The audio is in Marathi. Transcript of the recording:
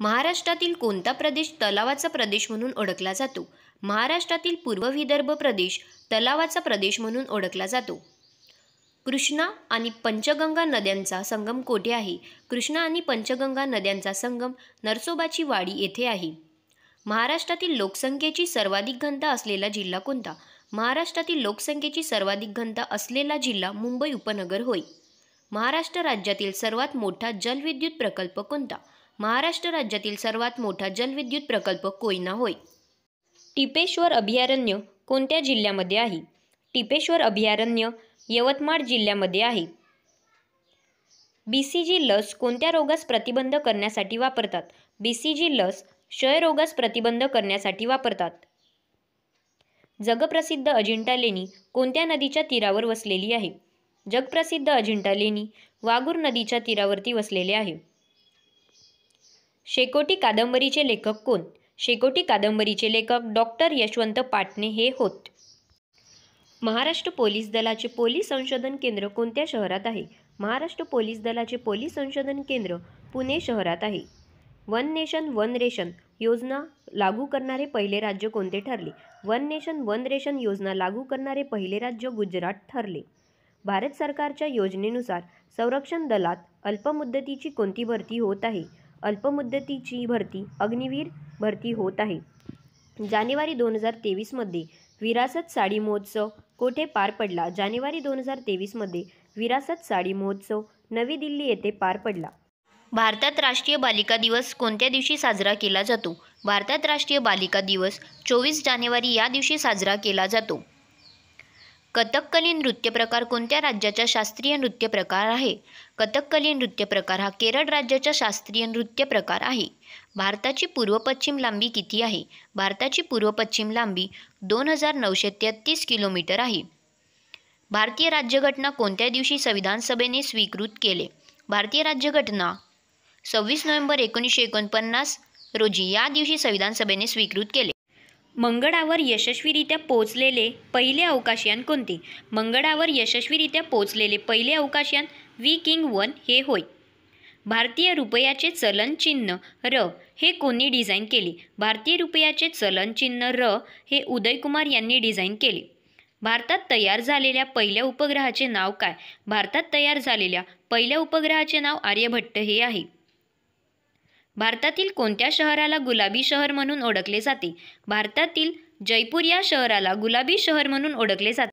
महाराष्ट्रातील कोणता प्रदेश तलावाचा प्रदेश म्हणून ओळखला जातो? महाराष्ट्रातील पूर्व विदर्भ प्रदेश तलावाचा प्रदेश म्हणून ओळखला जातो. कृष्णा आणि पंचगंगा नद्यांचा संगम कोठे आहे? कृष्णा आणि पंचगंगा नद्यांचा संगम नरसोबाची वाडी येथे आहे. महाराष्ट्रातील लोकसंख्येची सर्वाधिक घनता असलेला जिल्हा कोणता? महाराष्ट्रातील लोकसंख्येची सर्वाधिक घनता असलेला जिल्हा मुंबई उपनगर होय. महाराष्ट्र राज्यातील सर्वात मोठा जलविद्युत प्रकल्प कोणता? महाराष्ट्र राज्यातील सर्वात मोठा जलविद्युत प्रकल्प कोयना होय. टिपेश्वर अभयारण्य कोणत्या जिल्ह्यामध्ये आहे? टिपेश्वर अभयारण्य यवतमाळ जिल्ह्यामध्ये आहे. BCG लस कोणत्या रोगास प्रतिबंध करण्यासाठी वापरतात? BCG लस क्षयरोगास प्रतिबंध करण्यासाठी वापरतात. जगप्रसिद्ध अजिंठा लेणी कोणत्या नदीच्या तीरावर वसलेली आहे? जगप्रसिद्ध अजिंठा लेणी वाघूर नदीच्या तीरावरती वसलेले आहे. शेकोटी कादंबरीचे लेखक कोण? शेकोटी कादंबरीचे लेखक डॉक्टर यशवंत पाटणे हे होत. महाराष्ट्र पोलीस दलाचे पोलीस संशोधन केंद्र कोणत्या शहरात आहे? महाराष्ट्र पोलीस दलाचे पोलीस संशोधन केंद्र पुणे शहरात आहे. वन नेशन वन रेशन योजना लागू करणारे पहिले राज्य कोणते ठरले? वन नेशन वन रेशन योजना लागू करणारे पहिले राज्य गुजरात ठरले. भारत सरकारच्या योजनेनुसार संरक्षण दलात अल्पमुदतीची कोणती भरती होत आहे? अल्पमुदतीची भरती अग्निवीर भरती होत आहे. जानेवारी 2023 मध्ये विरासत साडी महोत्सव कोठे पार पडला? जानेवारी 2023 मध्ये विरासत साडी महोत्सव नवी दिल्ली येथे पार पडला. भारतात राष्ट्रीय बालिका दिवस कोणत्या दिवशी साजरा केला जातो? भारतात राष्ट्रीय बालिका दिवस 24 जानेवारी या दिवशी साजरा केला जातो. कथकली नृत्य प्रकार कोणत्या राज्याचा शास्त्रीय नृत्य प्रकार आहे? कथकली नृत्य प्रकार हा केरळ राज्याचा शास्त्रीय नृत्य प्रकार आहे. भारताची पूर्व-पश्चिम लांबी किती आहे? भारताची पूर्व-पश्चिम लांबी 2933 किलोमीटर आहे. भारतीय राज्यघटना कोणत्या दिवशी संविधान सभेने स्वीकृत केले? भारतीय राज्यघटना 26 नोव्हेंबर 1949 रोजी या दिवशी संविधान सभेने स्वीकृत केले. मंगळावर यशस्वीरित्या पोहोचलेले पहिले अवकाशयान कोणते? मंगळावर यशस्वीरित्या पोहोचलेले पहिले अवकाशयान विकिंग-1 हे होय. भारतीय रुपयाचे चलन चिन्ह र हे कोणी डिझाईन केले? भारतीय रुपयाचे चलन चिन्ह र हे उदयकुमार यांनी डिझाईन केले. भारतात तयार झालेल्या पहिल्या उपग्रहाचे नाव काय? भारतात तयार झालेल्या पहिल्या उपग्रहाचे नाव आर्यभट्ट हे आहे. भारतातील कोणत्या शहराला गुलाबी शहर म्हणून ओळखले जाते? भारतातील जयपूर या शहराला गुलाबी शहर म्हणून ओळखले जाते.